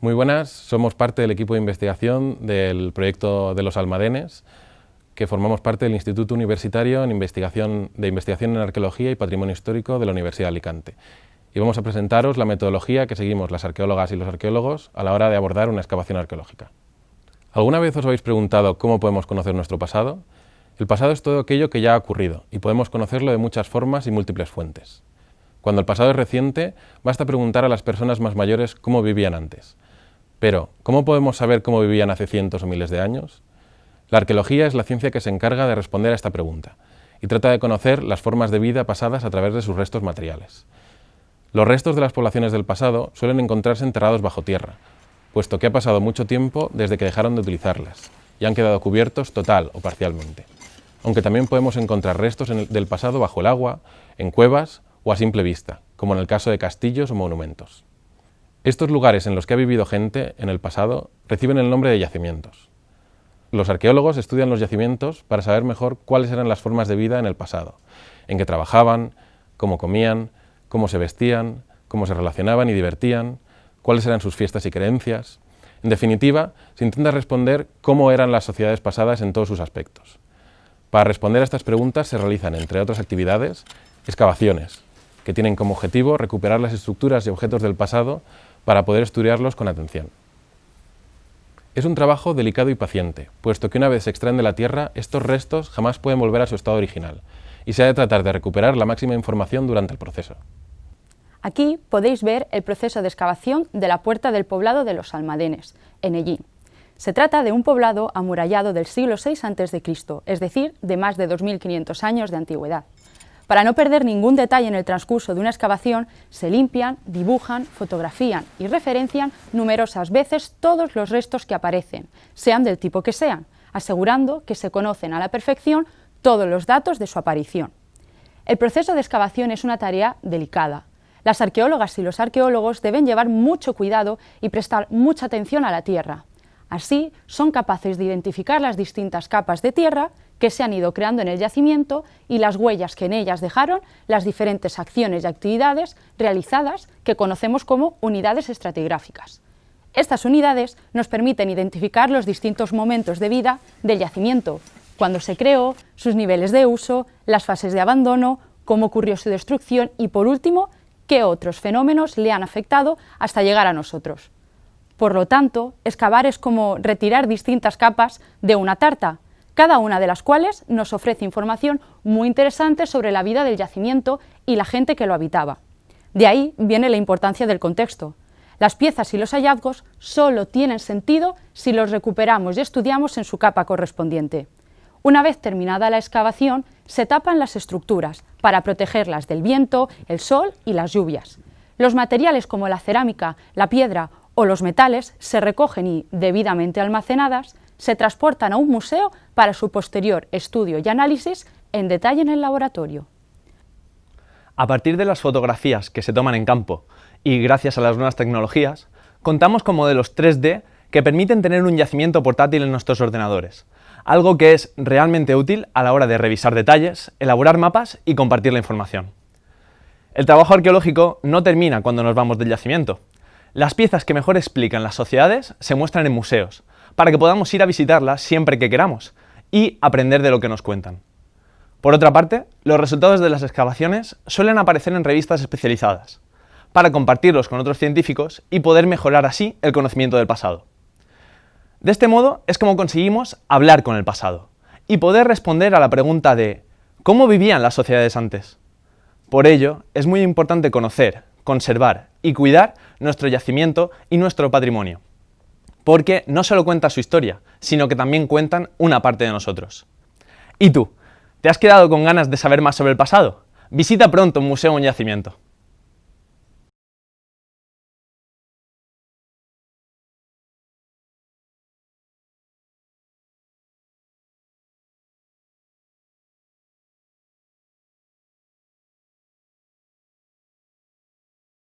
Muy buenas, somos parte del equipo de investigación del proyecto de los Almadenes, que formamos parte del Instituto Universitario de Investigación en Arqueología y Patrimonio Histórico de la Universidad de Alicante. Y vamos a presentaros la metodología que seguimos las arqueólogas y los arqueólogos a la hora de abordar una excavación arqueológica. ¿Alguna vez os habéis preguntado cómo podemos conocer nuestro pasado? El pasado es todo aquello que ya ha ocurrido y podemos conocerlo de muchas formas y múltiples fuentes. Cuando el pasado es reciente, basta preguntar a las personas más mayores cómo vivían antes. Pero, ¿cómo podemos saber cómo vivían hace cientos o miles de años? La arqueología es la ciencia que se encarga de responder a esta pregunta y trata de conocer las formas de vida pasadas a través de sus restos materiales. Los restos de las poblaciones del pasado suelen encontrarse enterrados bajo tierra, puesto que ha pasado mucho tiempo desde que dejaron de utilizarlas y han quedado cubiertos total o parcialmente. Aunque también podemos encontrar restos del pasado bajo el agua, en cuevas o a simple vista, como en el caso de castillos o monumentos. Estos lugares en los que ha vivido gente en el pasado reciben el nombre de yacimientos. Los arqueólogos estudian los yacimientos para saber mejor cuáles eran las formas de vida en el pasado, en qué trabajaban, cómo comían, cómo se vestían, cómo se relacionaban y divertían, cuáles eran sus fiestas y creencias. En definitiva, se intenta responder cómo eran las sociedades pasadas en todos sus aspectos. Para responder a estas preguntas se realizan, entre otras actividades, excavaciones, que tienen como objetivo recuperar las estructuras y objetos del pasado para poder estudiarlos con atención. Es un trabajo delicado y paciente, puesto que una vez se extraen de la tierra, estos restos jamás pueden volver a su estado original, y se ha de tratar de recuperar la máxima información durante el proceso. Aquí podéis ver el proceso de excavación de la puerta del poblado de los Almadenes, en Ellín. Se trata de un poblado amurallado del siglo VI a.C., es decir, de más de 2500 años de antigüedad. Para no perder ningún detalle en el transcurso de una excavación, se limpian, dibujan, fotografían y referencian numerosas veces todos los restos que aparecen, sean del tipo que sean, asegurando que se conocen a la perfección todos los datos de su aparición. El proceso de excavación es una tarea delicada. Las arqueólogas y los arqueólogos deben llevar mucho cuidado y prestar mucha atención a la tierra. Así, son capaces de identificar las distintas capas de tierra que se han ido creando en el yacimiento y las huellas que en ellas dejaron las diferentes acciones y actividades realizadas que conocemos como unidades estratigráficas. Estas unidades nos permiten identificar los distintos momentos de vida del yacimiento, cuándo se creó, sus niveles de uso, las fases de abandono, cómo ocurrió su destrucción y, por último, qué otros fenómenos le han afectado hasta llegar a nosotros. Por lo tanto, excavar es como retirar distintas capas de una tarta, cada una de las cuales nos ofrece información muy interesante sobre la vida del yacimiento y la gente que lo habitaba. De ahí viene la importancia del contexto. Las piezas y los hallazgos solo tienen sentido si los recuperamos y estudiamos en su capa correspondiente. Una vez terminada la excavación, se tapan las estructuras para protegerlas del viento, el sol y las lluvias. Los materiales como la cerámica, la piedra o los metales se recogen y, debidamente almacenadas, se transportan a un museo para su posterior estudio y análisis en detalle en el laboratorio. A partir de las fotografías que se toman en campo y gracias a las nuevas tecnologías, contamos con modelos 3D que permiten tener un yacimiento portátil en nuestros ordenadores, algo que es realmente útil a la hora de revisar detalles, elaborar mapas y compartir la información. El trabajo arqueológico no termina cuando nos vamos del yacimiento. Las piezas que mejor explican las sociedades se muestran en museos, para que podamos ir a visitarlas siempre que queramos y aprender de lo que nos cuentan. Por otra parte, los resultados de las excavaciones suelen aparecer en revistas especializadas, para compartirlos con otros científicos y poder mejorar así el conocimiento del pasado. De este modo es como conseguimos hablar con el pasado y poder responder a la pregunta de ¿cómo vivían las sociedades antes? Por ello, es muy importante conocer, conservar y cuidar nuestro yacimiento y nuestro patrimonio, porque no solo cuentan su historia, sino que también cuentan una parte de nosotros. ¿Y tú? ¿Te has quedado con ganas de saber más sobre el pasado? Visita pronto un museo o un yacimiento.